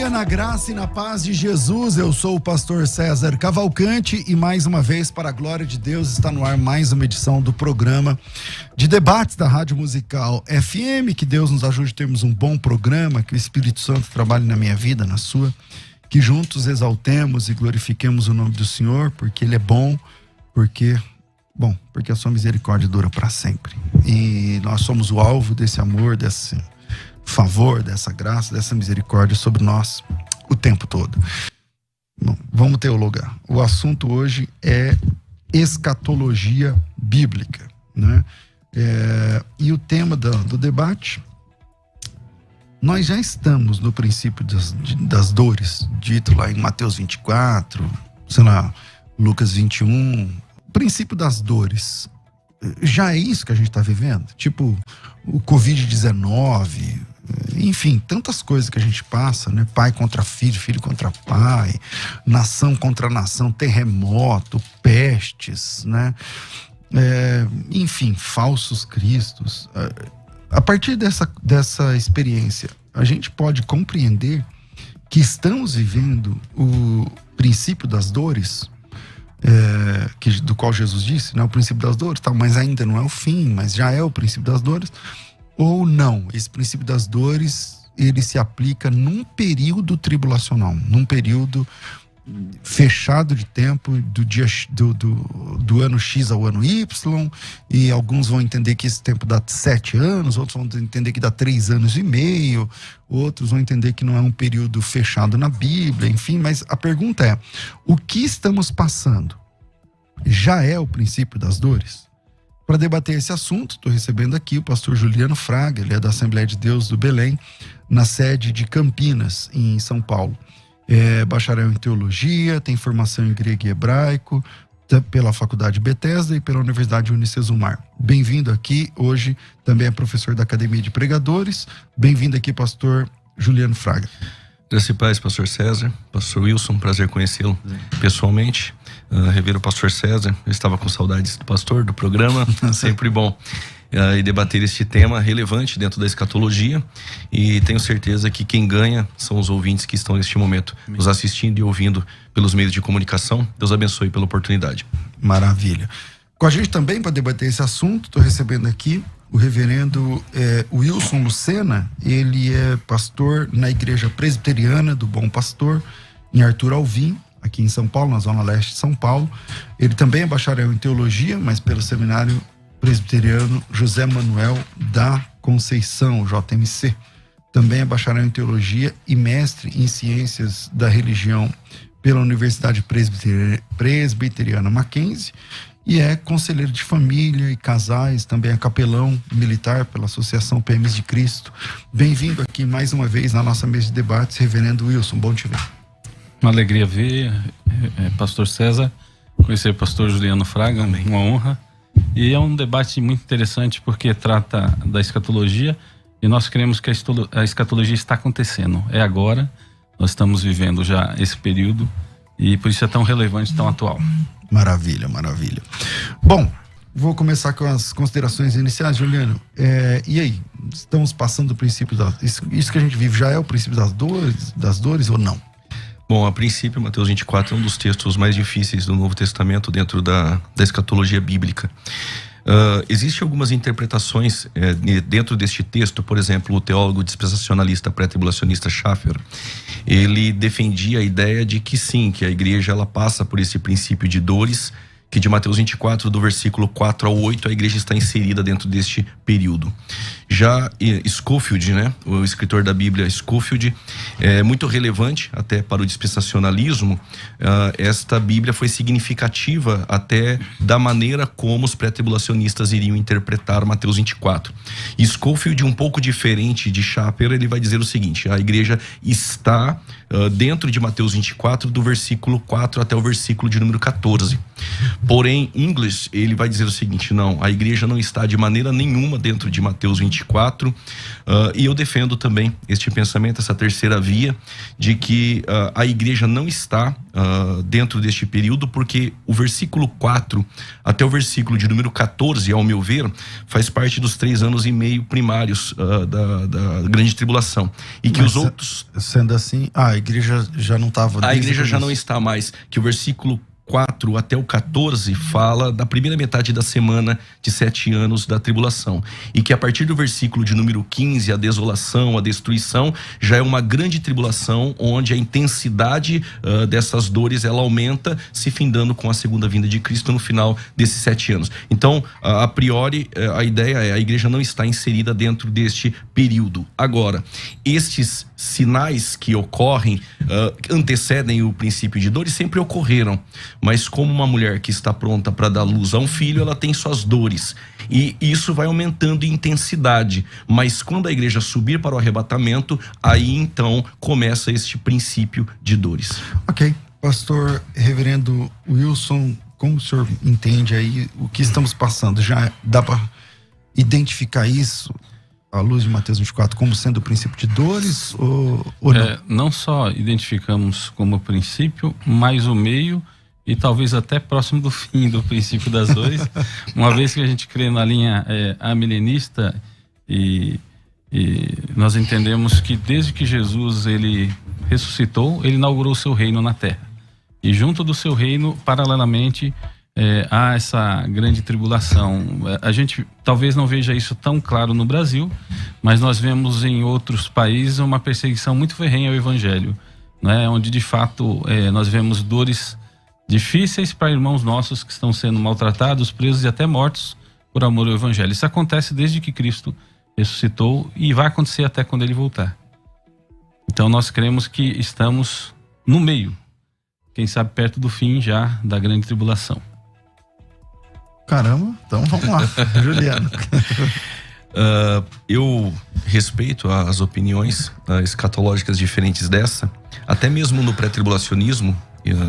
dia, na graça e na paz de Jesus. Eu sou o pastor César Cavalcante e mais uma vez, para a glória de Deus, está no ar mais uma edição do programa de debates da Rádio Musical FM. Que Deus nos ajude a termos um bom programa, que o Espírito Santo trabalhe na minha vida, na sua, que juntos exaltemos e glorifiquemos o nome do Senhor, porque Ele é bom, porque a sua misericórdia dura para sempre. E nós somos o alvo desse amor, desse favor, dessa graça, dessa misericórdia sobre nós o tempo todo. Bom, vamos teologar. O assunto hoje é escatologia bíblica, né? E o tema do debate: nós já estamos no princípio das dores, dito lá em Mateus 24, Lucas 21, princípio das dores. Já é isso que a gente está vivendo? Tipo, o Covid-19, enfim, tantas coisas que a gente passa, né? Pai contra filho, filho contra pai, nação contra nação, terremoto, pestes, né? Enfim, falsos cristos. A partir dessa experiência, a gente pode compreender que estamos vivendo o princípio das dores, do qual Jesus disse, né? O princípio das dores, mas ainda não é o fim, mas já é o princípio das dores. Ou não, esse princípio das dores, ele se aplica num período tribulacional, num período fechado de tempo, do ano X ao ano Y, e alguns vão entender que esse tempo dá 7 anos, outros vão entender que dá 3 anos e meio, outros vão entender que não é um período fechado na Bíblia, enfim. Mas a pergunta é: o que estamos passando já é o princípio das dores? Para debater esse assunto, estou recebendo aqui o pastor Juliano Fraga. Ele é da Assembleia de Deus do Belém, na sede de Campinas, em São Paulo. É bacharel em teologia, tem formação em grego e hebraico, pela Faculdade Bethesda e pela Universidade Unicesumar. Bem-vindo aqui. Hoje também é professor da Academia de Pregadores. Bem-vindo aqui, pastor Juliano Fraga. Graças e paz, pastor César. Pastor Wilson, prazer conhecê-lo pessoalmente. Rever o pastor César, eu estava com saudades do pastor, do programa. Sempre bom e debater este tema relevante dentro da escatologia, e tenho certeza que quem ganha são os ouvintes que estão neste momento nos assistindo e ouvindo pelos meios de comunicação. Deus abençoe pela oportunidade. Maravilha. Com a gente também para debater esse assunto, estou recebendo aqui o reverendo Wilson Lucena. Ele é pastor na Igreja Presbiteriana do Bom Pastor, em Arthur Alvim, aqui em São Paulo, na Zona Leste de São Paulo. Ele também é bacharel em teologia, mas pelo Seminário Presbiteriano José Manuel da Conceição, JMC. Também é bacharel em teologia e mestre em ciências da religião pela Universidade Presbiteriana Mackenzie, e é conselheiro de família e casais, também é capelão militar pela Associação PMs de Cristo. Bem-vindo aqui mais uma vez na nossa mesa de debates, reverendo Wilson. Bom te ver. Uma alegria ver, pastor César, conhecer o pastor Juliano Fraga. Amém. Uma honra. E é um debate muito interessante porque trata da escatologia, e nós cremos que a escatologia está acontecendo. É agora, nós estamos vivendo já esse período, e por isso é tão relevante, tão atual. Maravilha, maravilha. Bom, vou começar com as considerações iniciais, Juliano. E aí, estamos passando do princípio isso que a gente vive já é o princípio das dores ou não? Bom, a princípio, Mateus 24 é um dos textos mais difíceis do Novo Testamento dentro da escatologia bíblica. Existem algumas interpretações dentro deste texto. Por exemplo, o teólogo dispensacionalista pré-tribulacionista Schaeffer, ele defendia a ideia de que sim, que a igreja ela passa por esse princípio de dores, que de Mateus 24, do versículo 4 ao 8, a igreja está inserida dentro deste período. Já Scofield, né, o escritor da Bíblia Scofield, é muito relevante até para o dispensacionalismo. Esta Bíblia foi significativa até da maneira como os pré-tribulacionistas iriam interpretar Mateus 24. E Scofield, um pouco diferente de Schaeffer, ele vai dizer o seguinte: a igreja está dentro de Mateus 24, do versículo 4 até o versículo de número 14. Porém, English, ele vai dizer o seguinte: não, a igreja não está de maneira nenhuma dentro de Mateus 24, e eu defendo também este pensamento, essa terceira via, de que a igreja não está dentro deste período, porque o versículo 4 até o versículo de número 14, ao meu ver, faz parte dos 3 anos e meio primários da grande tribulação, e que os outros... Sendo assim, a igreja já não estava... A igreja já não está mais, que o versículo 4 até o 14 fala da primeira metade da semana de 7 anos da tribulação, e que a partir do versículo de número 15, a desolação, a destruição, já é uma grande tribulação, onde a intensidade dessas dores ela aumenta, se findando com a segunda vinda de Cristo no final desses 7 anos. Então, a priori, a ideia é: a igreja não está inserida dentro deste período. Agora, estes sinais que ocorrem antecedem o princípio de dor e sempre ocorreram. Mas como uma mulher que está pronta para dar luz a um filho, ela tem suas dores. E isso vai aumentando em intensidade. Mas quando a igreja subir para o arrebatamento, aí então começa este princípio de dores. Ok. Pastor Reverendo Wilson, como o senhor entende aí o que estamos passando? Já dá para identificar isso, à luz de Mateus 24, como sendo o princípio de dores ou não? Não só identificamos como princípio, mas o meio, e talvez até próximo do fim do princípio das dores, uma vez que a gente crê na linha amilenista, e nós entendemos que desde que Jesus ele ressuscitou, ele inaugurou o seu reino na terra. E junto do seu reino, paralelamente, há essa grande tribulação. A gente talvez não veja isso tão claro no Brasil, mas nós vemos em outros países uma perseguição muito ferrenha ao evangelho, né? Onde de fato nós vemos dores difíceis para irmãos nossos que estão sendo maltratados, presos e até mortos por amor ao evangelho. Isso acontece desde que Cristo ressuscitou e vai acontecer até quando ele voltar. Então nós cremos que estamos no meio, quem sabe perto do fim já da grande tribulação. Caramba, então vamos lá. Juliano. Eu respeito as opiniões escatológicas diferentes dessa. Até mesmo no pré-tribulacionismo,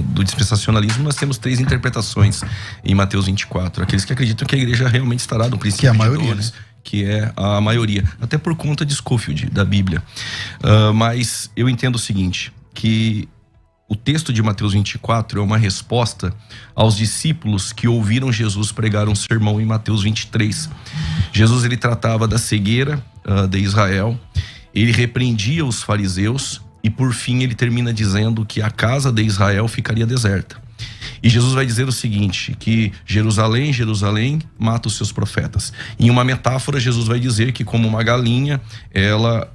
do dispensacionalismo, nós temos 3 interpretações em Mateus 24. Aqueles que acreditam que a igreja realmente estará no princípio que é a maioria, né? Que é a maioria, até por conta de Scofield, da Bíblia. Mas eu entendo o seguinte, que o texto de Mateus 24 é uma resposta aos discípulos que ouviram Jesus pregar um sermão em Mateus 23. Jesus ele tratava da cegueira de Israel, ele repreendia os fariseus e por fim ele termina dizendo que a casa de Israel ficaria deserta. E Jesus vai dizer o seguinte, que Jerusalém, Jerusalém, mata os seus profetas. Em uma metáfora, Jesus vai dizer que como uma galinha, ela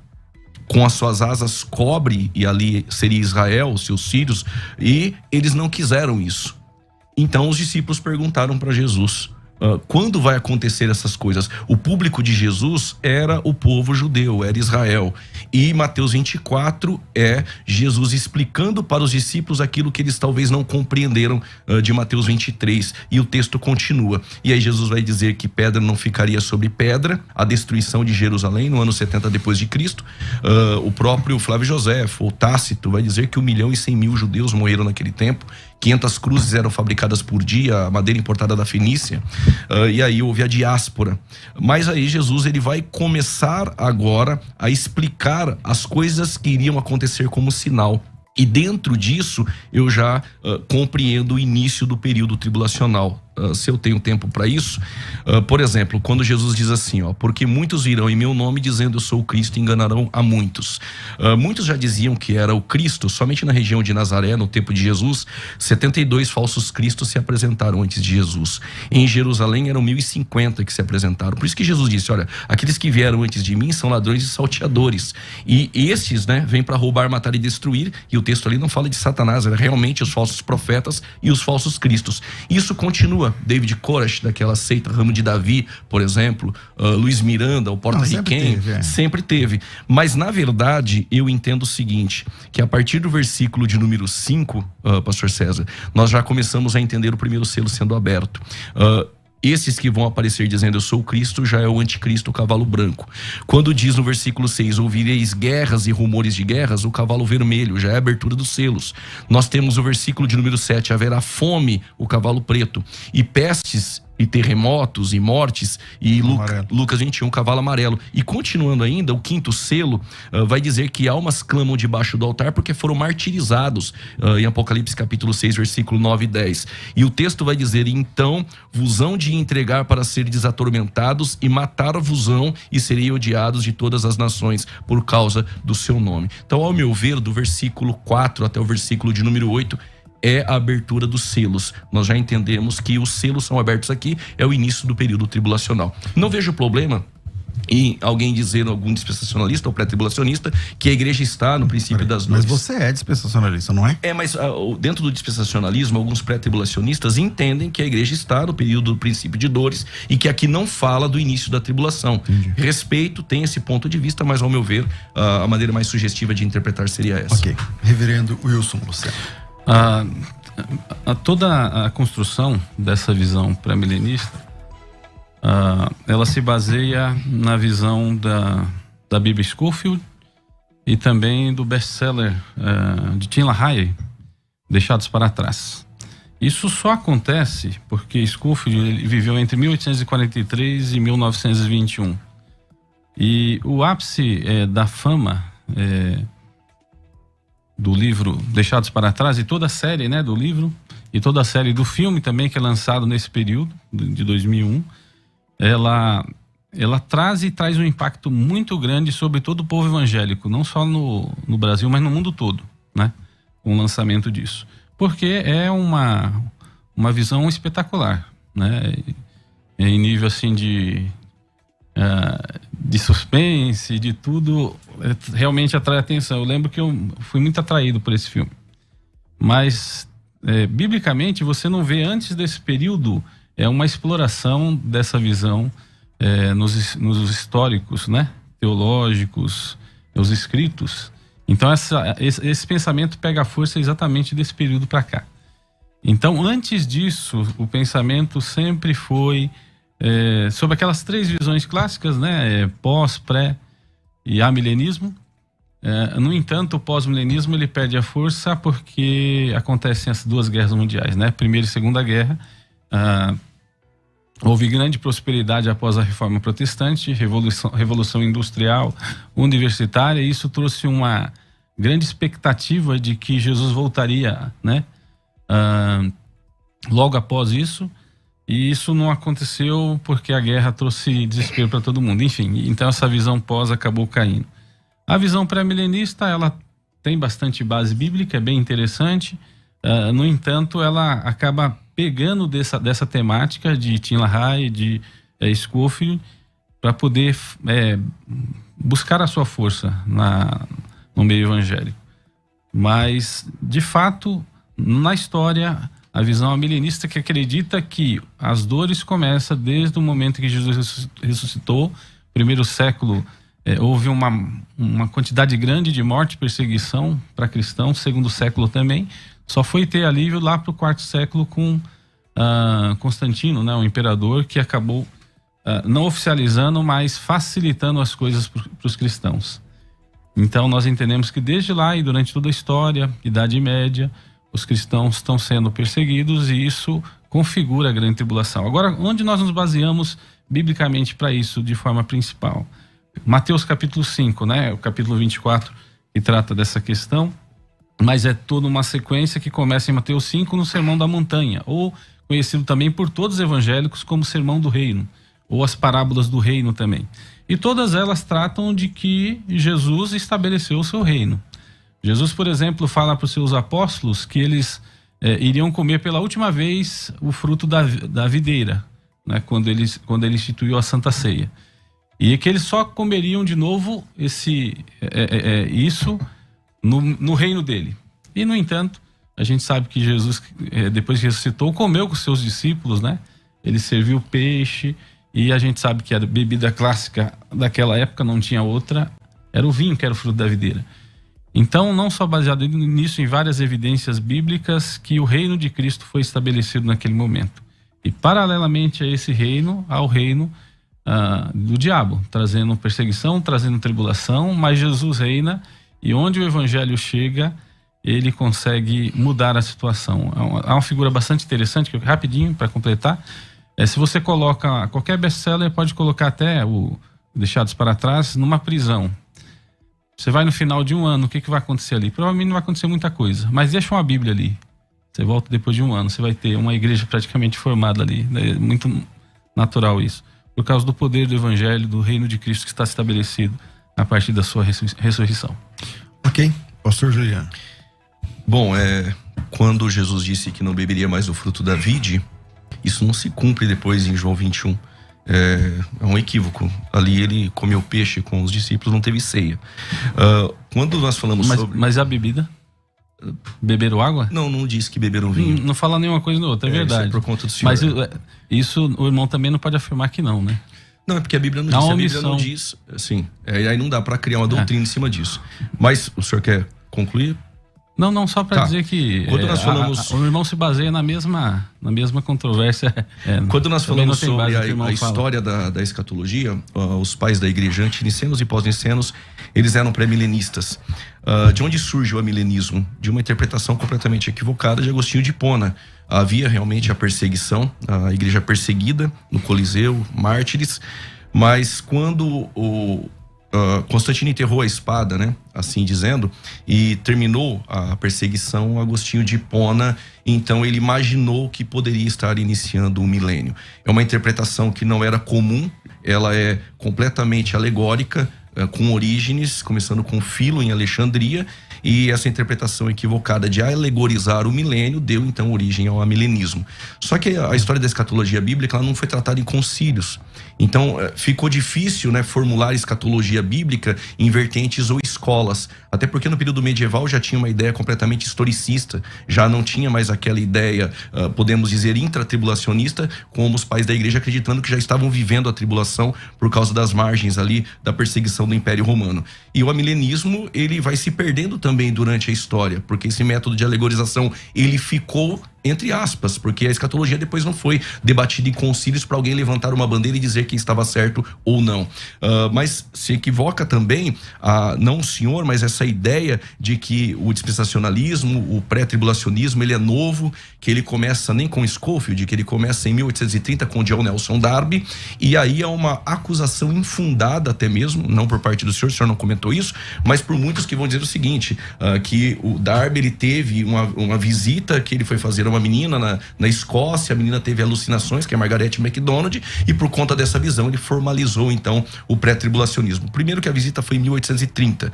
com as suas asas cobre, e ali seria Israel, os seus filhos, e eles não quiseram isso. Então os discípulos perguntaram para Jesus, quando vai acontecer essas coisas? O público de Jesus era o povo judeu, era Israel. E Mateus 24 é Jesus explicando para os discípulos aquilo que eles talvez não compreenderam de Mateus 23. E o texto continua. E aí Jesus vai dizer que pedra não ficaria sobre pedra, a destruição de Jerusalém no ano 70 depois de Cristo. O próprio Flávio Joséfo, ou Tácito, vai dizer que 1.100.000 judeus morreram naquele tempo. 500 cruzes eram fabricadas por dia, a madeira importada da Fenícia, e aí houve a diáspora. Mas aí Jesus ele vai começar agora a explicar as coisas que iriam acontecer como sinal. E dentro disso eu já compreendo o início do período tribulacional. Se eu tenho tempo para isso, por exemplo, quando Jesus diz assim, porque muitos virão em meu nome dizendo eu sou o Cristo e enganarão a muitos. Muitos já diziam que era o Cristo. Somente na região de Nazaré, no tempo de Jesus, 72 falsos cristos se apresentaram antes de Jesus. Em Jerusalém eram 1.050 que se apresentaram. Por isso que Jesus disse, olha, aqueles que vieram antes de mim são ladrões e salteadores. E estes, vêm para roubar, matar e destruir. E o texto ali não fala de Satanás, era realmente os falsos profetas e os falsos cristos. Isso continua. David Koresh, daquela seita Ramo de Davi, por exemplo, Luiz Miranda, o porto-riquenho, sempre teve. Mas na verdade eu entendo o seguinte, que a partir do versículo de número 5, pastor César, nós já começamos a entender o primeiro selo sendo aberto. Esses que vão aparecer dizendo eu sou o Cristo, já é o anticristo, o cavalo branco. Quando diz no versículo 6, ouvireis guerras e rumores de guerras, o cavalo vermelho, já é a abertura dos selos. Nós temos o versículo de número 7, haverá fome, o cavalo preto, e pestes, e terremotos, e mortes, e Lucas 21, cavalo amarelo. E continuando ainda, o quinto selo vai dizer que almas clamam debaixo do altar porque foram martirizados, em Apocalipse capítulo 6, versículo 9 e 10. E o texto vai dizer, então vos hão de entregar para seres atormentados e matar-vos-ão e serei odiados de todas as nações por causa do seu nome. Então, ao meu ver, do versículo 4 até o versículo de número 8, é a abertura dos selos. Nós já entendemos que os selos são abertos aqui, é o início do período tribulacional. Não vejo problema em alguém dizer, algum dispensacionalista ou pré-tribulacionista, que a igreja está no princípio das dores. Mas você é dispensacionalista, não é? Mas dentro do dispensacionalismo, alguns pré-tribulacionistas entendem que a igreja está no período do princípio de dores e que aqui não fala do início da tribulação. Entendi. Respeito, tem esse ponto de vista, mas ao meu ver, a maneira mais sugestiva de interpretar seria essa. Ok. Reverendo Wilson Luciano. Toda a construção dessa visão pré-milenista, ela se baseia na visão da Bíblia Scofield e também do best-seller de Tim LaHaye, Deixados para Trás. Isso só acontece porque Scofield ele viveu entre 1843 e 1921. E o ápice da fama do livro Deixados para Trás e toda a série, né, do livro e toda a série do filme também que é lançado nesse período de 2001, ela traz um impacto muito grande sobre todo o povo evangélico, não só no Brasil, mas no mundo todo, né, com o lançamento disso, porque é uma visão espetacular, né, em nível assim de suspense, de tudo, realmente atrai atenção. Eu lembro que eu fui muito atraído por esse filme. Mas, biblicamente, você não vê antes desse período uma exploração dessa visão nos históricos, né? Teológicos, os escritos. Então, esse pensamento pega força exatamente desse período para cá. Então, antes disso, o pensamento sempre foi sobre aquelas três visões clássicas, né? Pós, pré e amilenismo. No entanto, o pós-milenismo ele perde a força porque acontecem as duas guerras mundiais, né? Primeira e Segunda Guerra. Houve grande prosperidade após a Reforma Protestante, Revolução Industrial, Universitária, e isso trouxe uma grande expectativa de que Jesus voltaria, né? Logo após isso. E isso não aconteceu porque a guerra trouxe desespero para todo mundo. Enfim, então essa visão pós acabou caindo. A visão pré-milenista, ela tem bastante base bíblica, é bem interessante. No entanto, ela acaba pegando dessa temática de Tim LaHaye, de Scofield, para poder buscar a sua força no meio evangélico. Mas, de fato, na história, a visão milenista que acredita que as dores começam desde o momento que Jesus ressuscitou. Primeiro século houve uma quantidade grande de morte e perseguição para cristãos. Segundo século também. Só foi ter alívio lá para o quarto século com Constantino, né, o imperador, que acabou não oficializando, mas facilitando as coisas para os cristãos. Então nós entendemos que desde lá e durante toda a história, Idade Média, os cristãos estão sendo perseguidos e isso configura a grande tribulação. Agora, onde nós nos baseamos biblicamente para isso de forma principal? Mateus capítulo 5, né? O capítulo 24, que trata dessa questão, mas é toda uma sequência que começa em Mateus 5 no Sermão da Montanha, ou conhecido também por todos os evangélicos como Sermão do Reino, ou as parábolas do reino também. E todas elas tratam de que Jesus estabeleceu o seu reino. Jesus, por exemplo, fala para os seus apóstolos que eles iriam comer pela última vez o fruto da videira, né, quando ele instituiu a Santa Ceia. E que eles só comeriam de novo isso no reino dele. E, no entanto, a gente sabe que Jesus, depois que ressuscitou, comeu com os seus discípulos, né? Ele serviu peixe, e a gente sabe que a bebida clássica daquela época não tinha outra, era o vinho, que era o fruto da videira. Então, não só baseado nisso, em várias evidências bíblicas, que o reino de Cristo foi estabelecido naquele momento. E paralelamente a esse reino, há o reino do diabo, trazendo perseguição, trazendo tribulação, mas Jesus reina, e onde o evangelho chega, ele consegue mudar a situação. Há uma figura bastante interessante, que rapidinho, para completar, se você coloca qualquer best-seller, pode colocar até o Deixados para Trás numa prisão. Você vai no final de um ano, o que vai acontecer ali? Provavelmente não vai acontecer muita coisa, mas deixa uma Bíblia ali. Você volta depois de um ano, você vai ter uma igreja praticamente formada ali. É muito natural isso. Por causa do poder do evangelho, do reino de Cristo que está estabelecido a partir da sua ressurreição. Ok, pastor Juliano. Bom, quando Jesus disse que não beberia mais o fruto da vide, isso não se cumpre depois em João 21. É um equívoco. Ali ele comeu peixe com os discípulos, não teve ceia. Quando nós falamos sobre... Mas a bebida? Beberam água? Não disse que beberam vinho. Não fala nenhuma coisa nem outra, é verdade. Isso é por conta do senhor. Mas isso o irmão também não pode afirmar que não, né? Não, é porque a Bíblia não diz. A Bíblia não diz, assim, aí não dá para criar uma doutrina em cima disso. Mas o senhor quer concluir? Não, só para dizer que quando nós falamos... o irmão se baseia na mesma controvérsia. Quando nós falamos sobre a história da escatologia, os pais da igreja antinicenos e pós-nicenos, eles eram pré-milenistas. De onde surge o amilenismo? De uma interpretação completamente equivocada de Agostinho de Hipona. Havia realmente a perseguição, a igreja perseguida no Coliseu, mártires, mas quando Constantino enterrou a espada, né, assim dizendo, e terminou a perseguição, Agostinho de Hipona, então ele imaginou que poderia estar iniciando um milênio. É uma interpretação que não era comum, ela é completamente alegórica, com Orígenes, começando com Filo em Alexandria, e essa interpretação equivocada de alegorizar o milênio deu então origem ao amilenismo. Só que a história da escatologia bíblica ela não foi tratada em concílios. Então ficou difícil, né, formular escatologia bíblica em vertentes ou escolas, até porque no período medieval já tinha uma ideia completamente historicista, já não tinha mais aquela ideia, podemos dizer, intratribulacionista, como os pais da igreja acreditando que já estavam vivendo a tribulação por causa das margens ali da perseguição do Império Romano. E o amilenismo, ele vai se perdendo também durante a história, porque esse método de alegorização, ele ficou entre aspas, porque a escatologia depois não foi debatida em concílios para alguém levantar uma bandeira e dizer que estava certo ou não. Mas se equivoca também, não o senhor, mas essa ideia de que o dispensacionalismo, o pré-tribulacionismo, ele é novo, que ele começa nem com Scofield, que ele começa em 1830 com John Nelson Darby, e aí é uma acusação infundada até mesmo, não por parte do senhor não comentou isso, mas por muitos que vão dizer o seguinte, que o Darby ele teve uma visita que ele foi fazer uma menina na Escócia, a menina teve alucinações, que é Margaret MacDonald, e por conta dessa visão ele formalizou então o pré-tribulacionismo. Primeiro que a visita foi em 1830,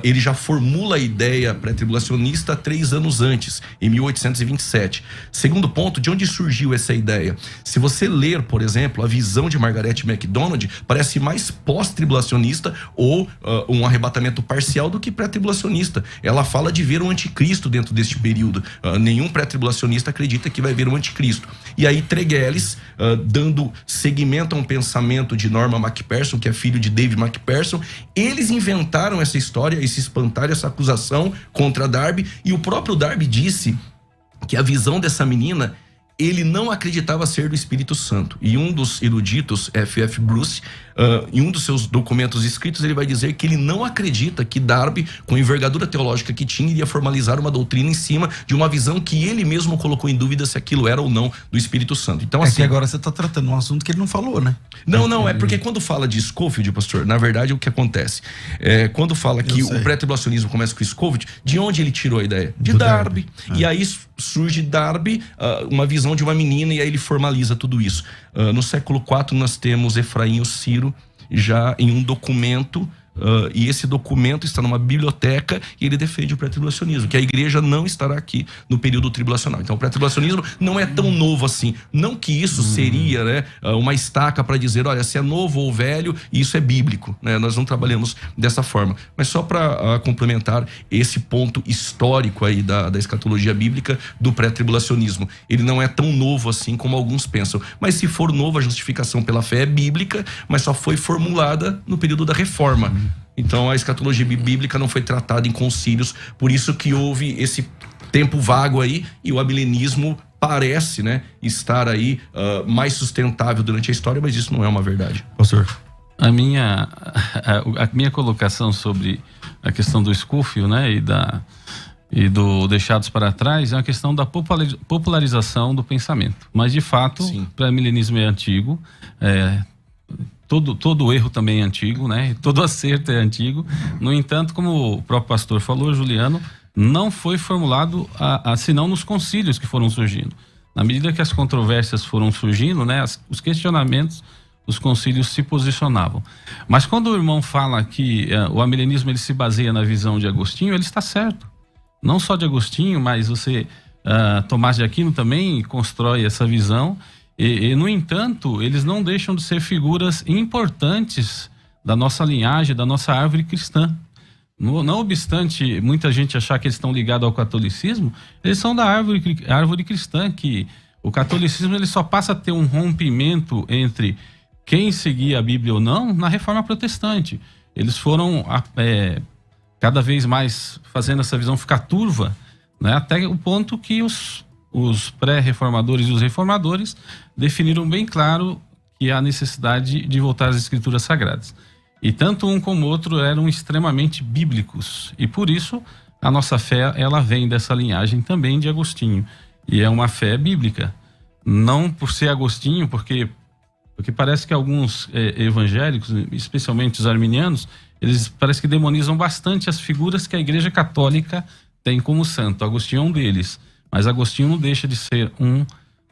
ele já formula a ideia pré-tribulacionista 3 anos antes, em 1827. Segundo ponto, de onde surgiu essa ideia? Se você ler, por exemplo, a visão de Margaret MacDonald, parece mais pós-tribulacionista ou um arrebatamento parcial do que pré-tribulacionista. Ela fala de ver o anticristo dentro deste período. Nenhum pré-tribulacionista acredita que vai ver o anticristo. E aí Tregelles, dando seguimento a um pensamento de Norman Macpherson, que é filho de David Macpherson, eles inventaram essa história e se espantaram essa acusação contra Darby, e o próprio Darby disse que a visão dessa menina ele não acreditava ser do Espírito Santo. E um dos eruditos, F.F. Bruce, em um dos seus documentos escritos, ele vai dizer que ele não acredita que Darby, com a envergadura teológica que tinha, iria formalizar uma doutrina em cima de uma visão que ele mesmo colocou em dúvida se aquilo era ou não do Espírito Santo. Então, assim, que agora você está tratando um assunto que ele não falou, né? Não, é porque quando fala de Scofield, pastor, na verdade o que acontece? Quando fala que o pré-tribulacionismo começa com Scofield, de onde ele tirou a ideia? De Darby. E aí surge Darby, uma visão de uma menina, e aí ele formaliza tudo isso. No século IV nós temos Efraim o Ciro já em um documento, e esse documento está numa biblioteca, e ele defende o pré-tribulacionismo, que a igreja não estará aqui no período tribulacional. Então o pré-tribulacionismo não é tão novo assim. Não que isso seria, né, uma estaca para dizer, olha, se é novo ou velho, isso é bíblico, né? Nós não trabalhamos dessa forma. Mas só para complementar esse ponto histórico aí da escatologia bíblica do pré-tribulacionismo. Ele não é tão novo assim como alguns pensam. Mas se for novo, a justificação pela fé é bíblica, mas só foi formulada no período da Reforma. Então a escatologia bíblica não foi tratada em concílios, por isso que houve esse tempo vago aí, e o amilenismo parece, né, estar aí mais sustentável durante a história, mas isso não é uma verdade. Pastor. A minha colocação sobre a questão do Scofield, né, e do Deixados para Trás é uma questão da popularização do pensamento. Mas, de fato, o pré-milenismo é antigo, todo erro também é antigo, né? Todo acerto é antigo. No entanto, como o próprio pastor falou, Juliano, não foi formulado senão nos concílios que foram surgindo. Na medida que as controvérsias foram surgindo, né, os questionamentos, os concílios se posicionavam. Mas quando o irmão fala que o amilenismo ele se baseia na visão de Agostinho, ele está certo. Não só de Agostinho, mas Tomás de Aquino também constrói essa visão. E, no entanto, eles não deixam de ser figuras importantes da nossa linhagem, da nossa árvore cristã. Não obstante muita gente achar que eles estão ligados ao catolicismo, eles são da árvore cristã, que o catolicismo ele só passa a ter um rompimento entre quem seguia a Bíblia ou não na Reforma Protestante. Eles foram cada vez mais fazendo essa visão ficar turva, né, até o ponto que os pré-reformadores e os reformadores definiram bem claro que há necessidade de voltar às Escrituras Sagradas. E tanto um como o outro eram extremamente bíblicos. E por isso a nossa fé ela vem dessa linhagem também de Agostinho. E é uma fé bíblica. Não por ser Agostinho, porque parece que alguns evangélicos, especialmente os arminianos, eles parece que demonizam bastante as figuras que a Igreja Católica tem como santo. Agostinho é um deles. Mas Agostinho não deixa de ser um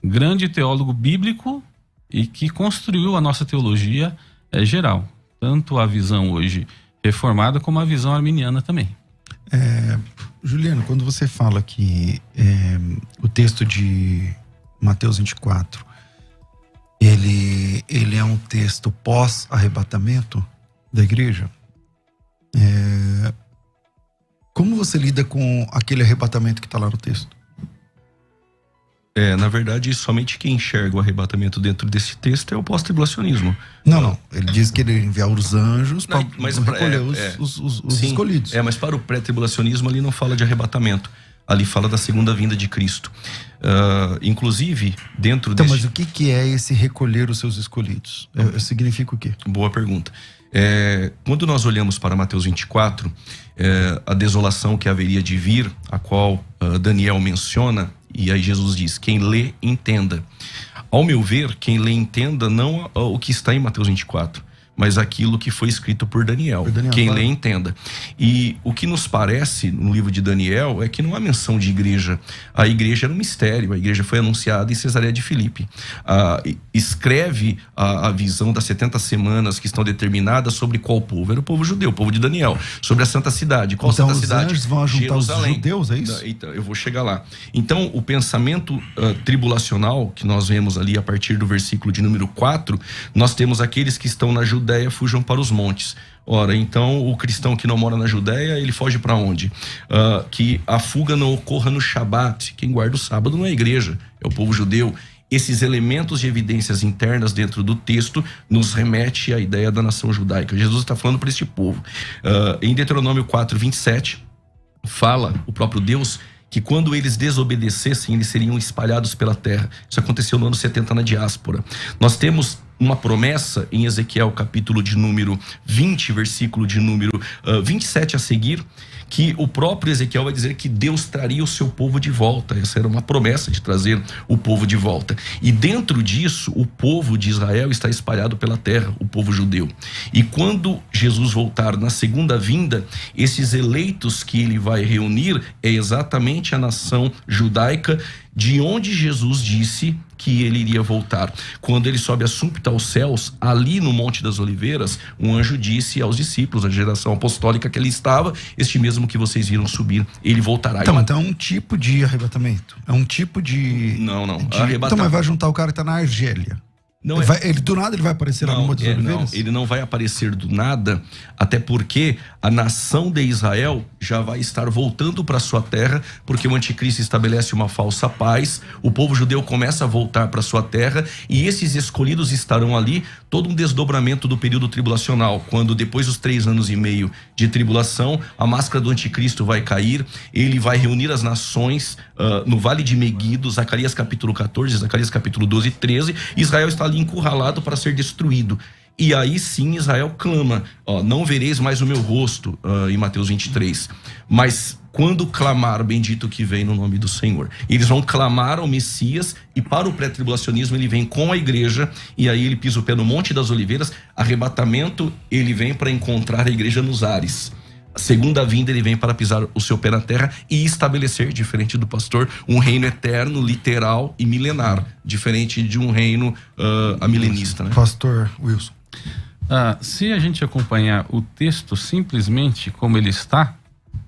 grande teólogo bíblico e que construiu a nossa teologia geral. Tanto a visão hoje reformada como a visão arminiana também. Juliano, quando você fala que o texto de Mateus 24, ele é um texto pós-arrebatamento da igreja, como você lida com aquele arrebatamento que está lá no texto? Na verdade, somente quem enxerga o arrebatamento dentro desse texto é o pós-tribulacionismo. Não. Ele diz que ele enviar os anjos para recolher os escolhidos. Mas para o pré-tribulacionismo ali não fala de arrebatamento. Ali fala da segunda vinda de Cristo. Inclusive, dentro desse... Mas o que é esse recolher os seus escolhidos? Significa o quê? Boa pergunta. Quando nós olhamos para Mateus 24, a desolação que haveria de vir, a qual Daniel menciona, e aí Jesus diz, quem lê, entenda. Ao meu ver, quem lê, entenda não o que está em Mateus 24, mas aquilo que foi escrito por Daniel. Quem lê, entenda. E o que nos parece no livro de Daniel é que não há menção de igreja. A igreja era um mistério, a igreja foi anunciada em Cesareia de Filipe. Escreve a visão das 70 semanas que estão determinadas sobre qual povo? Era o povo judeu, o povo de Daniel. Sobre a santa cidade. Qual santa cidade? Então os anjos vão juntar Jerusalém. Os judeus, é isso? Então, eu vou chegar lá. Então, o pensamento tribulacional que nós vemos ali a partir do versículo de número 4, nós temos aqueles que estão na Judéia fujam para os montes. Ora, então o cristão que não mora na Judéia, ele foge para onde? Que a fuga não ocorra no Shabat. Quem guarda o sábado não é a igreja, é o povo judeu. Esses elementos de evidências internas dentro do texto nos remete à ideia da nação judaica. Jesus está falando para este povo. Em Deuteronômio 4:27, fala o próprio Deus que quando eles desobedecessem, eles seriam espalhados pela terra. Isso aconteceu no ano 70 na diáspora. Nós temos uma promessa em Ezequiel, capítulo de número 20, versículo de número 27 a seguir, que o próprio Ezequiel vai dizer que Deus traria o seu povo de volta. Essa era uma promessa de trazer o povo de volta. E dentro disso, o povo de Israel está espalhado pela terra, o povo judeu. E quando Jesus voltar na segunda vinda, esses eleitos que ele vai reunir é exatamente a nação judaica, de onde Jesus disse que ele iria voltar. Quando ele sobe assumpto aos céus, ali no Monte das Oliveiras, um anjo disse aos discípulos, a geração apostólica que ali estava, este mesmo que vocês viram subir, ele voltará. Então é um tipo de arrebatamento. É um tipo de... Não. Então, mas vai juntar o cara que está na Argélia. Não, do nada ele vai aparecer lá no Monte das Oliveiras? Não, ele não vai aparecer do nada, até porque a nação de Israel já vai estar voltando para sua terra, porque o anticristo estabelece uma falsa paz, o povo judeu começa a voltar para sua terra, e esses escolhidos estarão ali, todo um desdobramento do período tribulacional, quando depois dos 3 anos e meio de tribulação, a máscara do anticristo vai cair, ele vai reunir as nações no Vale de Meguido, Zacarias capítulo 14, Zacarias capítulo 12 e 13, Israel está ali encurralado para ser destruído. E aí sim Israel clama, não vereis mais o meu rosto, em Mateus 23. Mas quando clamar, bendito que vem no nome do Senhor. Eles vão clamar ao Messias, e para o pré-tribulacionismo ele vem com a igreja, e aí ele pisa o pé no Monte das Oliveiras, arrebatamento, ele vem para encontrar a igreja nos ares. A segunda vinda ele vem para pisar o seu pé na terra e estabelecer, diferente do pastor, um reino eterno, literal e milenar, diferente de um reino amilenista, né? Pastor Wilson. Se a gente acompanhar o texto simplesmente como ele está,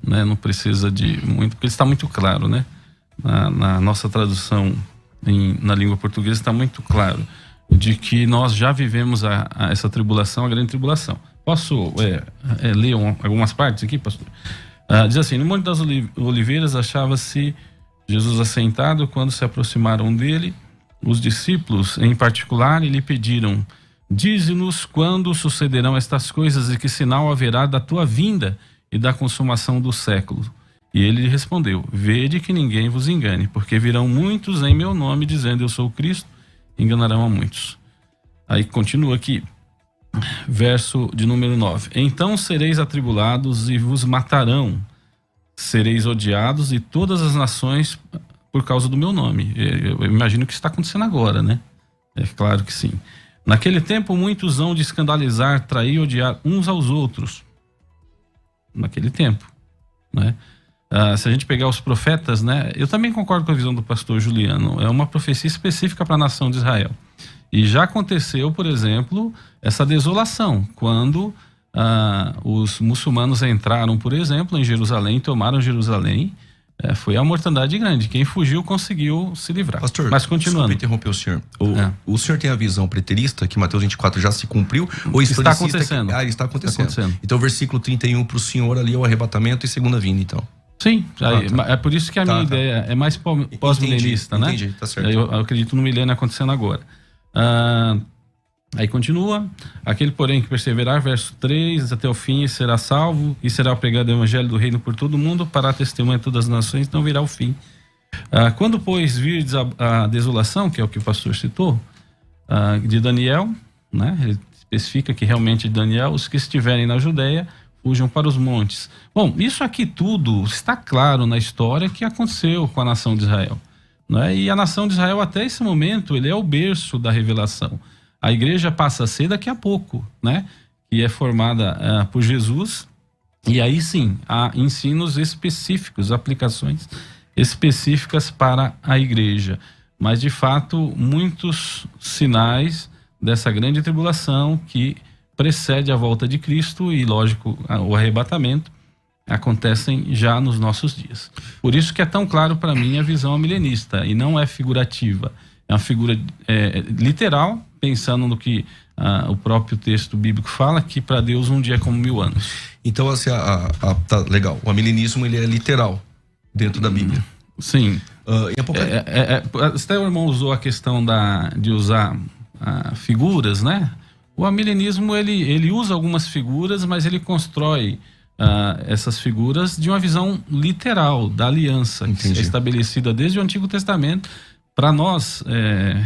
né, não precisa de muito, porque ele está muito claro, né? Na nossa tradução na língua portuguesa está muito claro de que nós já vivemos essa tribulação, a grande tribulação. Posso ler algumas partes aqui, pastor? Diz assim: no Monte das Oliveiras achava-se Jesus assentado quando se aproximaram dele os discípulos em particular e lhe pediram: dize-nos quando sucederão estas coisas e que sinal haverá da tua vinda e da consumação do século. E ele lhe respondeu: vede que ninguém vos engane, porque virão muitos em meu nome dizendo eu sou o Cristo, enganarão a muitos. Aí continua aqui, verso de número 9: então sereis atribulados e vos matarão, sereis odiados e todas as nações por causa do meu nome. Eu imagino que isso está acontecendo agora, né? É claro que sim. Naquele tempo muitos hão de escandalizar, trair e odiar uns aos outros. Naquele tempo, né? Se a gente pegar os profetas, né? Eu também concordo com a visão do pastor Juliano. É uma profecia específica para a nação de Israel. E já aconteceu, por exemplo, essa desolação, quando os muçulmanos entraram, por exemplo, em Jerusalém, tomaram Jerusalém, foi a mortandade grande. Quem fugiu conseguiu se livrar. Pastor, mas continuando. Desculpa interromper o senhor. O senhor tem a visão preterista que Mateus 24 já se cumpriu? Ou está acontecendo. Está acontecendo. Então o versículo 31 para o senhor ali é o arrebatamento e segunda vinda, então. Sim, é por isso que a minha ideia é mais pós-milenista, né? Entendi, tá certo. Eu acredito no milênio acontecendo agora. Aí continua: aquele porém que perseverar, verso 3, até o fim será salvo, e será pregado o evangelho do reino por todo o mundo, para a testemunha de todas as nações, não virá o fim. Quando, pois, virdes a desolação, que é o que o pastor citou, de Daniel, né? Ele especifica que realmente Daniel, os que estiverem na Judeia, fujam para os montes. Bom, isso aqui tudo está claro na história que aconteceu com a nação de Israel, né? E a nação de Israel, até esse momento, ele é o berço da revelação. A igreja passa a ser daqui a pouco, né? Que é formada por Jesus, e aí sim, há ensinos específicos, aplicações específicas para a igreja. Mas, de fato, muitos sinais dessa grande tribulação que precede a volta de Cristo e, lógico, o arrebatamento, acontecem já nos nossos dias. Por isso que é tão claro para mim a visão milenista, e não é figurativa. É uma figura literal, pensando no que o próprio texto bíblico fala, que para Deus um dia é como 1000 anos. Então, assim, tá legal. O amilenismo, ele é literal dentro da Bíblia. Sim. Apocalipse. Até o irmão usou a questão de usar figuras, né? O amilenismo, ele usa algumas figuras, mas ele constrói essas figuras de uma visão literal da aliança. Entendi. Que é estabelecida desde o Antigo Testamento. Para nós,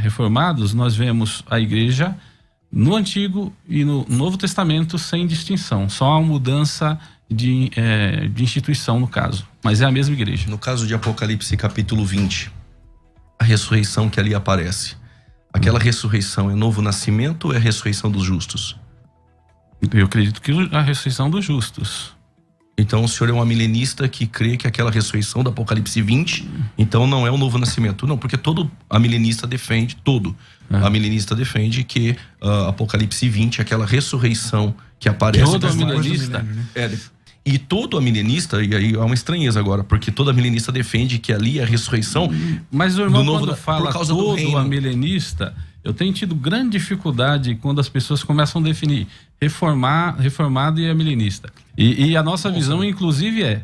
reformados, nós vemos a igreja no Antigo e no Novo Testamento sem distinção. Só há uma mudança de instituição, no caso. Mas é a mesma igreja. No caso de Apocalipse capítulo 20, a ressurreição que ali aparece, aquela ressurreição é novo nascimento ou é a ressurreição dos justos? Eu acredito que a ressurreição dos justos. Então o senhor é um amilenista que crê que aquela ressurreição do Apocalipse 20, então não é um novo nascimento. Não, porque todo amilenista defende, amilenista defende que Apocalipse 20, aquela ressurreição que aparece... Todo amilenista... E todo amilenista, e aí há uma estranheza agora, porque todo amilenista defende que ali é a ressurreição... Mas o irmão, do novo, quando fala todo amilenista, Eu tenho tido grande dificuldade quando as pessoas começam a definir reformado e milenista. E a nossa visão, inclusive, é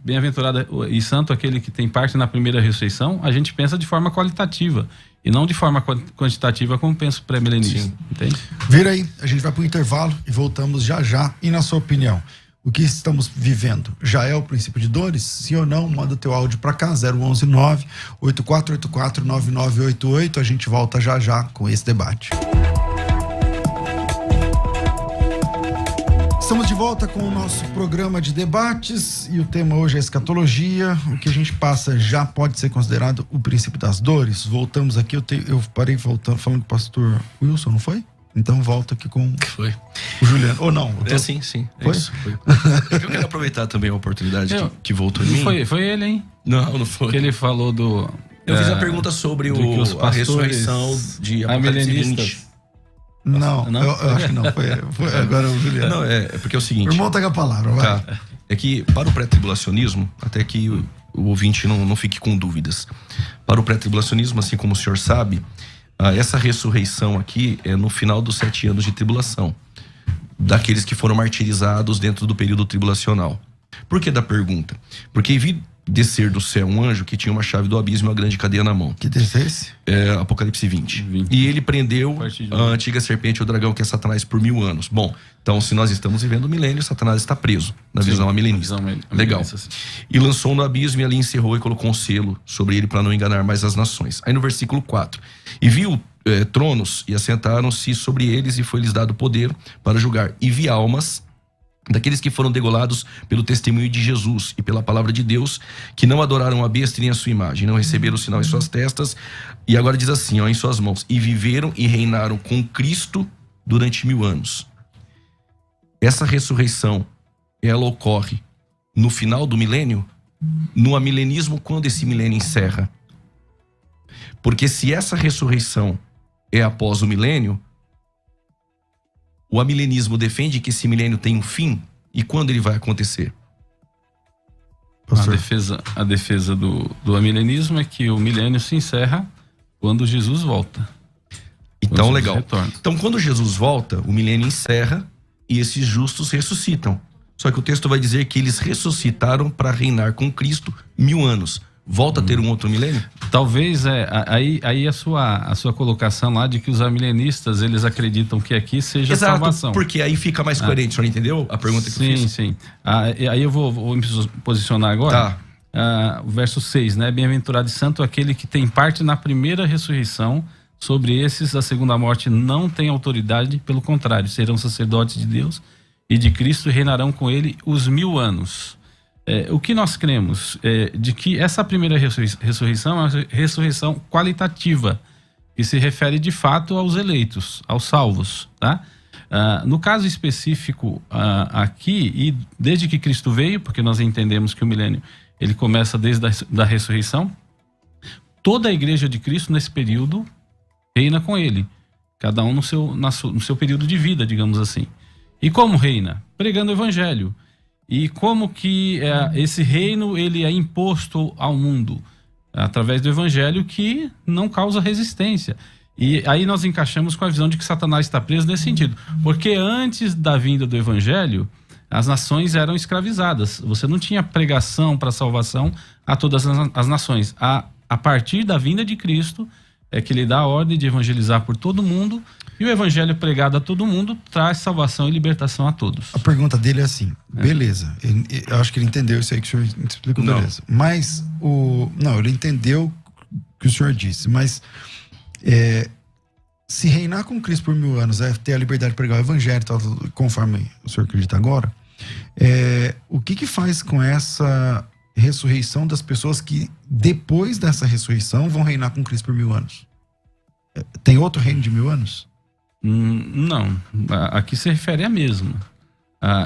bem-aventurado e santo aquele que tem parte na primeira ressurreição. A gente pensa de forma qualitativa e não de forma quantitativa como pensa o pré-milenista. Entende? Vira aí, a gente vai para o intervalo e voltamos já já. E na sua opinião, o que estamos vivendo já é o princípio de dores? Sim ou não? Manda teu áudio para cá, 011-98484-9988. A gente volta já já com esse debate. Estamos de volta com o nosso programa de debates e o tema hoje é escatologia. O que a gente passa já pode ser considerado o princípio das dores. Voltamos aqui, eu parei falando com o pastor Wilson, não foi? Então volta aqui com foi o Juliano. Ou não? Sim. Foi? Foi. Eu quero aproveitar também a oportunidade que voltou em mim. Foi ele, hein? Não foi. Que ele falou do... Eu fiz a pergunta sobre a ressurreição de Apocalipse 20. Não, eu acho que não. Foi agora o Juliano. Não, é porque é o seguinte... O irmão pega a palavra, vai. Tá. É que para o pré-tribulacionismo, até que o ouvinte não fique com dúvidas, para o pré-tribulacionismo, assim como o senhor sabe, essa ressurreição aqui é no final dos 7 anos de tribulação, daqueles que foram martirizados dentro do período tribulacional. Por que da pergunta? Porque vi descer do céu um anjo que tinha uma chave do abismo e uma grande cadeia na mão. Que texto é esse? Apocalipse 20. E ele prendeu a antiga serpente, o dragão, que é Satanás, por 1000 anos. Bom, então se nós estamos vivendo o milênio, Satanás está preso, na visão milenista. Legal. E lançou no abismo e ali encerrou e colocou um selo sobre ele para não enganar mais as nações. Aí no versículo 4. E viu tronos e assentaram-se sobre eles e foi-lhes dado poder para julgar. E vi almas daqueles que foram degolados pelo testemunho de Jesus e pela palavra de Deus, que não adoraram a besta nem a sua imagem, não receberam o sinal em suas testas, e agora diz assim, em suas mãos, e viveram e reinaram com Cristo durante 1000 anos. Essa ressurreição, ela ocorre no final do milênio, no amilenismo, quando esse milênio encerra. Porque se essa ressurreição é após o milênio, o amilenismo defende que esse milênio tem um fim, e quando ele vai acontecer? A defesa do amilenismo é que o milênio se encerra quando Jesus volta. Então, legal. Então, quando Jesus volta, o milênio encerra e esses justos ressuscitam. Só que o texto vai dizer que eles ressuscitaram para reinar com Cristo 1000 anos. Volta a ter um outro milênio? Talvez aí a sua colocação lá de que os amilenistas, eles acreditam que aqui seja salvação. Porque aí fica mais coerente, o senhor entendeu a pergunta que eu fiz? Sim. Aí eu vou me posicionar agora. Tá. O verso 6, né? Bem-aventurado e santo aquele que tem parte na primeira ressurreição. Sobre esses, a segunda morte não tem autoridade, pelo contrário, serão sacerdotes de Deus e de Cristo e reinarão com ele os 1000 anos. O que nós cremos é de que essa primeira ressurreição é uma ressurreição qualitativa, que se refere de fato aos eleitos, aos salvos, tá? No caso específico aqui, e desde que Cristo veio, porque nós entendemos que o milênio ele começa desde a ressurreição, toda a igreja de Cristo nesse período reina com ele, cada um no seu período de vida, digamos assim. E como reina? Pregando o evangelho. E como que esse reino ele é imposto ao mundo? Através do evangelho que não causa resistência. E aí nós encaixamos com a visão de que Satanás está preso nesse sentido. Porque antes da vinda do evangelho, as nações eram escravizadas. Você não tinha pregação para salvação a todas as nações. A partir da vinda de Cristo é que ele dá a ordem de evangelizar por todo mundo, e o evangelho pregado a todo mundo traz salvação e libertação a todos. A pergunta dele é assim, beleza, eu acho que ele entendeu isso aí que o senhor explicou, beleza. Mas ele entendeu o que o senhor disse, mas se reinar com Cristo por 1000 anos é ter a liberdade de pregar o evangelho, conforme o senhor acredita agora, o que faz com essa ressurreição das pessoas que depois dessa ressurreição vão reinar com Cristo por 1000 anos? Tem outro reino de 1000 anos? Não, aqui se refere a mesma.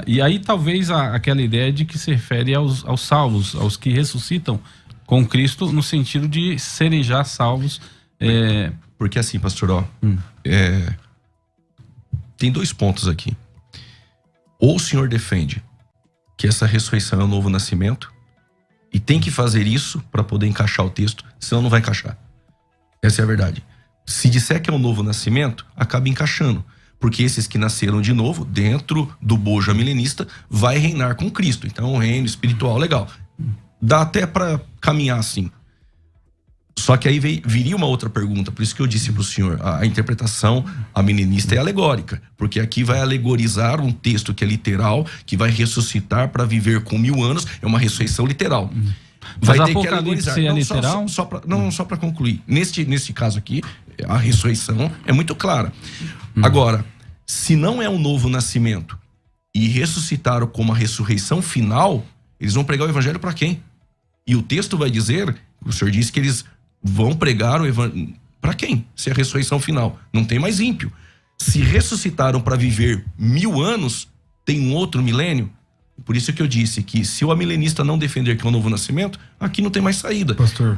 E aí talvez aquela ideia de que se refere aos salvos, aos que ressuscitam com Cristo, no sentido de serem já salvos. Porque assim, pastor, tem 2 pontos aqui. Ou o senhor defende que essa ressurreição é o novo nascimento, e tem que fazer isso para poder encaixar o texto, senão não vai encaixar. Essa é a verdade. Se disser que é um novo nascimento, acaba encaixando. Porque esses que nasceram de novo, dentro do bojo milenista, vai reinar com Cristo. Então, um reino espiritual legal. Dá até para caminhar assim. Só que aí viria uma outra pergunta. Por isso que eu disse para o senhor, a interpretação milenista é alegórica. Porque aqui vai alegorizar um texto que é literal, que vai ressuscitar para viver com 1000 anos. É uma ressurreição literal. Vai Mas ter que alegorizar. É literal? Só para concluir. Neste caso aqui, a ressurreição é muito clara. Agora, se não é um novo nascimento e ressuscitaram como a ressurreição final, eles vão pregar o evangelho para quem? E o texto vai dizer, o senhor disse que eles vão pregar o evangelho para quem? Se é a ressurreição final. Não tem mais ímpio. Se ressuscitaram para viver 1000 anos, tem um outro milênio. Por isso que eu disse que se o amilenista não defender que é um novo nascimento, aqui não tem mais saída. Pastor.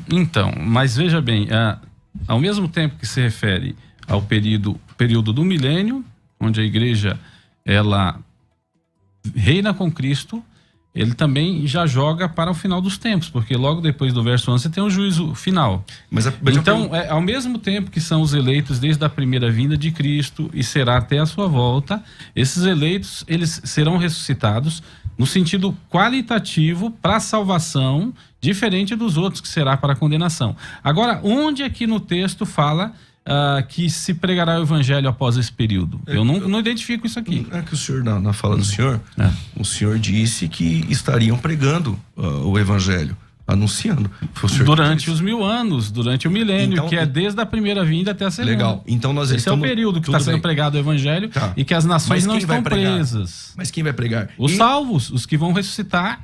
Então, mas veja bem, ao mesmo tempo que se refere ao período do milênio, onde a igreja ela reina com Cristo, ele também já joga para o final dos tempos, porque logo depois do verso 11 tem o juízo final. Então, ao mesmo tempo que são os eleitos desde a primeira vinda de Cristo e será até a sua volta, esses eleitos eles serão ressuscitados no sentido qualitativo para a salvação, diferente dos outros que será para a condenação. Agora, onde aqui no texto fala que se pregará o evangelho após esse período? Eu não identifico isso aqui. É que o senhor, na fala do senhor, o senhor disse que estariam pregando o evangelho, anunciando. Durante os 1000 anos, durante o milênio, então, que é desde a primeira vinda até a segunda. Legal. Então nós Esse é o período que está sendo pregado o evangelho e que as nações não estão presas. Mas quem vai pregar? Os salvos, os que vão ressuscitar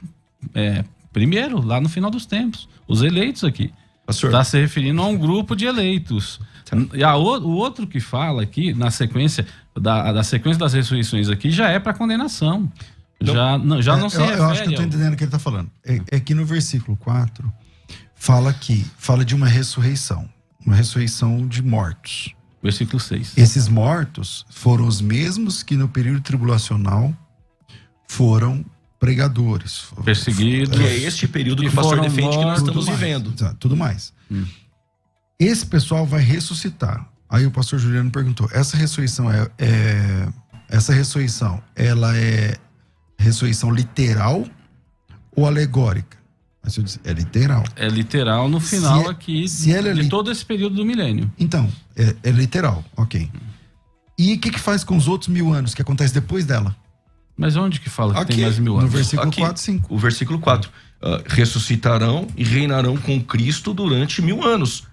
primeiro, lá no final dos tempos. Os eleitos aqui. Está se referindo a um grupo de eleitos. E o outro que fala aqui, na sequência da sequência das ressurreições aqui, já é para condenação. Não, já não se refere. Eu acho que eu estou entendendo o que ele está falando. É que no versículo 4 fala de uma ressurreição de mortos. Versículo 6. Esses mortos foram os mesmos que no período tribulacional foram pregadores, perseguidos. Que é este período que o pastor defende que nós estamos vivendo. Tudo mais. Esse pessoal vai ressuscitar. Aí o pastor Juliano perguntou: essa ressurreição ela é ressurreição literal ou alegórica? Mas eu disse, é literal. É literal no final aqui de todo esse período do milênio. Então, é literal, ok. E o que faz com os outros 1000 anos que acontece depois dela? Mas onde que fala que tem mais 1000 anos? No versículo 4, 5. O versículo 4. Ressuscitarão e reinarão com Cristo durante 1000 anos.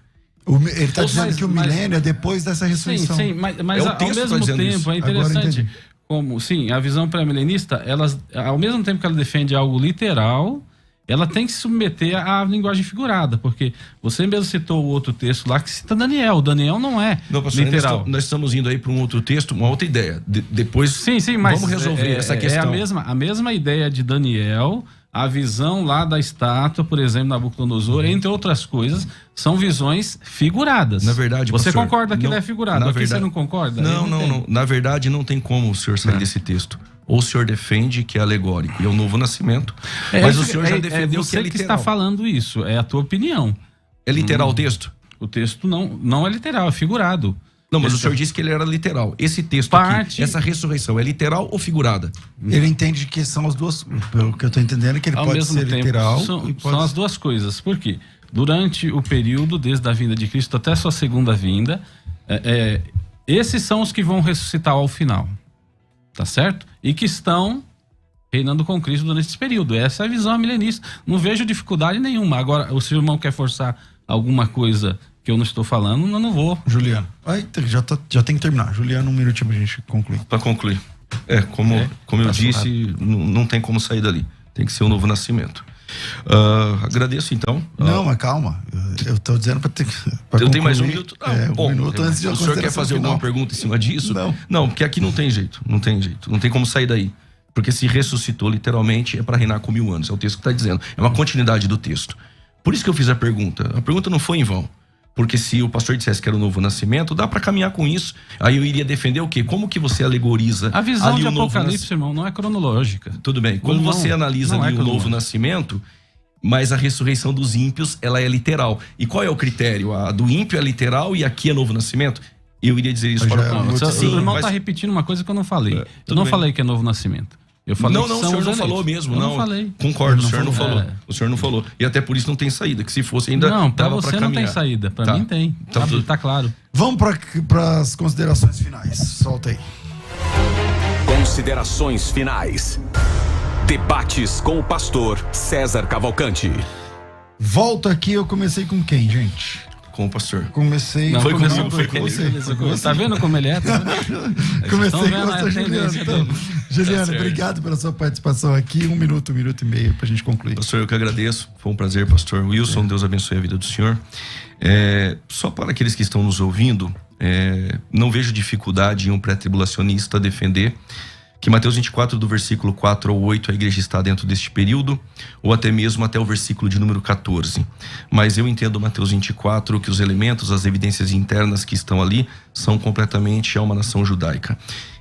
Ele está dizendo que o milênio é depois dessa ressurreição. Sim, mas ao mesmo tempo é interessante como, sim, a visão pré-milenista, ao mesmo tempo que ela defende algo literal, ela tem que se submeter à linguagem figurada, porque você mesmo citou o outro texto lá que cita Daniel. Daniel não é literal. Nós estamos indo aí para um outro texto, uma outra ideia. Depois mas vamos resolver essa questão. É a mesma ideia de Daniel, a visão lá da estátua, por exemplo, Nabucodonosor, entre outras coisas, são visões figuradas. Na verdade, você pastor, concorda que ela é figurada? Aqui você não concorda? Não. Na verdade, não tem como o senhor sair desse texto. Ou o senhor defende que é alegórico e é o novo nascimento, mas o senhor já defendeu que é literal. Você que está falando isso, é a tua opinião. É literal o texto? O texto não é literal, é figurado. Não, mas o senhor disse que ele era literal. Esse texto aqui, essa ressurreição, é literal ou figurada? Ele entende que são as duas, pelo que eu estou entendendo, é que ele pode ser literal. São as duas coisas. Por quê? Durante o período, desde a vinda de Cristo até sua segunda vinda, esses são os que vão ressuscitar ao final. Tá certo? E que estão reinando com Cristo durante esse período. Essa é a visão milenista. Não vejo dificuldade nenhuma. Agora, o seu irmão quer forçar alguma coisa que eu não estou falando, eu não vou. Juliano, já tem que terminar. Juliano, um minutinho pra gente concluir. Para concluir. Como eu disse, não tem como sair dali. Tem que ser um novo nascimento. Agradeço então. Não, mas calma. Eu tô dizendo pra eu tenho mais um minuto. Um minuto antes de eu. O senhor quer fazer alguma pergunta em cima disso? Não, porque aqui não tem jeito. Não tem como sair daí. Porque se ressuscitou literalmente é para reinar com 1000 anos. É o texto que está dizendo. É uma continuidade do texto. Por isso que eu fiz a pergunta. A pergunta não foi em vão. Porque se o pastor dissesse que era o novo nascimento, dá para caminhar com isso. Aí eu iria defender o quê? Como que você alegoriza a visão de Apocalipse, irmão, não é cronológica. Tudo bem. Como você analisa ali o novo nascimento, mas a ressurreição dos ímpios, ela é literal. E qual é o critério? A do ímpio é literal e aqui é novo nascimento? Eu iria dizer isso para o o irmão está repetindo uma coisa que eu não falei. Eu não falei que é novo nascimento. Eu falei não, o senhor não falou mesmo. Eu não falei. Concordo, o senhor não falou. O senhor não falou. E até por isso não tem saída, que se fosse ainda não, pra dava você pra não tem saída, pra mim tem. Tá claro. Vamos para as considerações finais. Solta aí. Considerações finais. Debates com o pastor César Cavalcante. Volta aqui, eu comecei com quem, gente? Com o pastor. Comecei... Não, foi com você. Tá vendo como ele é? Comecei com você, Juliano. Então, Juliano, tá obrigado pela sua participação aqui. 1 minuto e meio pra gente concluir. Pastor, eu que agradeço. Foi um prazer, pastor Wilson. Deus abençoe a vida do senhor. Só para aqueles que estão nos ouvindo, não vejo dificuldade em um pré-tribulacionista defender que Mateus 24, do versículo 4 ao 8, a igreja está dentro deste período, ou até mesmo até o versículo de número 14. Mas eu entendo Mateus 24 que os elementos, as evidências internas que estão ali, são completamente uma nação judaica.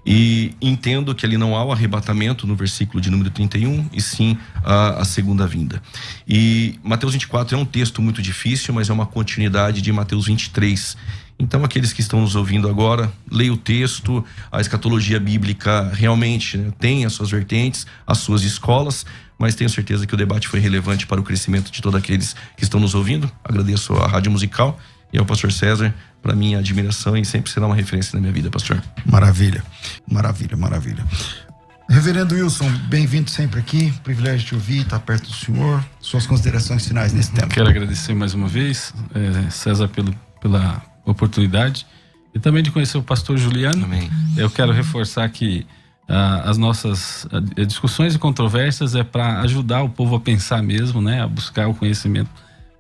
E entendo que ali não há o arrebatamento no versículo de número 31, e sim a segunda vinda. E Mateus 24 é um texto muito difícil, mas é uma continuidade de Mateus 23. Então, aqueles que estão nos ouvindo agora, leia o texto. A escatologia bíblica realmente tem as suas vertentes, as suas escolas, mas tenho certeza que o debate foi relevante para o crescimento de todos aqueles que estão nos ouvindo. Agradeço à Rádio Musical e ao pastor César, para minha admiração, e sempre será uma referência na minha vida, pastor. Maravilha, maravilha, maravilha. Reverendo Wilson, bem-vindo sempre aqui, privilégio de te ouvir, estar perto do senhor, suas considerações finais nesse tema. Quero agradecer mais uma vez, César, pela oportunidade e também de conhecer o pastor Juliano. Amém. Eu quero reforçar que as nossas discussões e controvérsias é para ajudar o povo a pensar mesmo, né, a buscar o conhecimento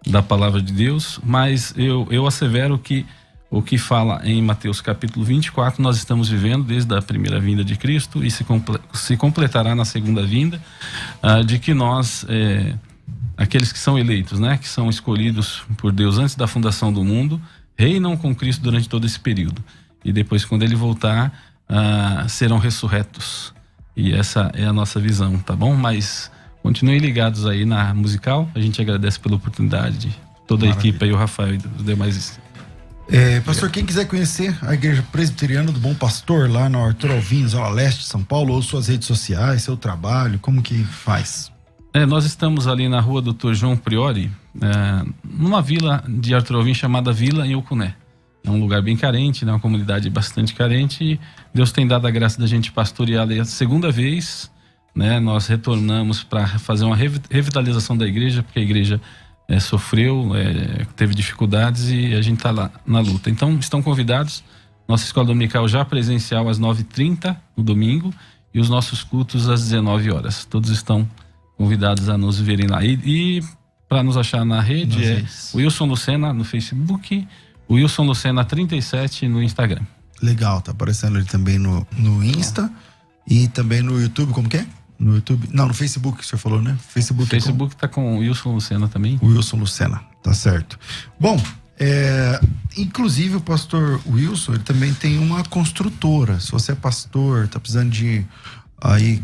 da palavra de Deus, mas eu assevero que o que fala em Mateus capítulo 24 nós estamos vivendo desde a primeira vinda de Cristo e se completará na segunda vinda, de que nós, aqueles que são eleitos, né, que são escolhidos por Deus antes da fundação do mundo, reinam com Cristo durante todo esse período. E depois, quando ele voltar, serão ressurretos. E essa é a nossa visão, tá bom? Mas continuem ligados aí na Musical. A gente agradece pela oportunidade de toda a equipe aí, o Rafael e os demais. Pastor, quem quiser conhecer a Igreja Presbiteriana do Bom Pastor, lá na Arthur Alvim, Zona Leste de São Paulo, ou suas redes sociais, seu trabalho, como que faz? Nós estamos ali na rua Dr. João Priori, numa vila de Arthur Alvim chamada Vila em Ocuné. É um lugar bem carente, né? Uma comunidade bastante carente, e Deus tem dado a graça da gente pastorear ali a segunda vez, né? Nós retornamos para fazer uma revitalização da igreja, porque a igreja sofreu, teve dificuldades, e a gente está lá na luta. Então, estão convidados. Nossa escola dominical já presencial às 9h30 no domingo, e os nossos cultos às 19 horas. Todos estão convidados a nos verem lá. E para nos achar na rede Wilson Lucena no Facebook, Wilson Lucena 37 no Instagram. Legal, tá aparecendo ele também no Insta e também no YouTube, como que é? No YouTube, não, no Facebook que o senhor falou, né? Facebook tá com o Wilson Lucena também. Wilson Lucena, tá certo. Bom, inclusive o pastor Wilson, ele também tem uma construtora. Se você é pastor, tá precisando de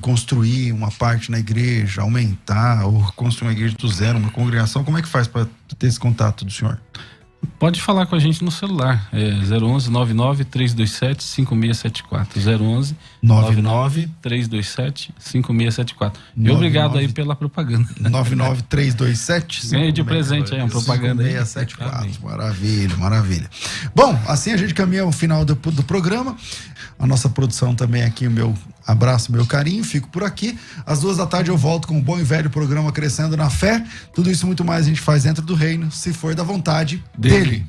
construir uma parte na igreja, aumentar, ou construir uma igreja do zero, uma congregação, como é que faz para ter esse contato do senhor? Pode falar com a gente no celular, 011 99 327 5674, 011 99 327 5674. E obrigado aí pela propaganda. 99 327 ganhei de presente aí uma propaganda aí. 5674, maravilha, maravilha. Bom, assim a gente caminha ao final do programa. A nossa produção também aqui, o meu abraço, meu carinho, fico por aqui. Às 14h eu volto com o bom e velho programa Crescendo na Fé. Tudo isso e muito mais a gente faz dentro do reino, se for da vontade dele.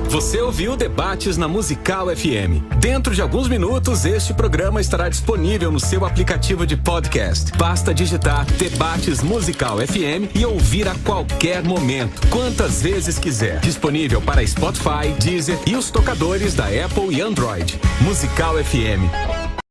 Você ouviu Debates na Musical FM. Dentro de alguns minutos, este programa estará disponível no seu aplicativo de podcast. Basta digitar Debates Musical FM e ouvir a qualquer momento, quantas vezes quiser. Disponível para Spotify, Deezer e os tocadores da Apple e Android. Musical FM.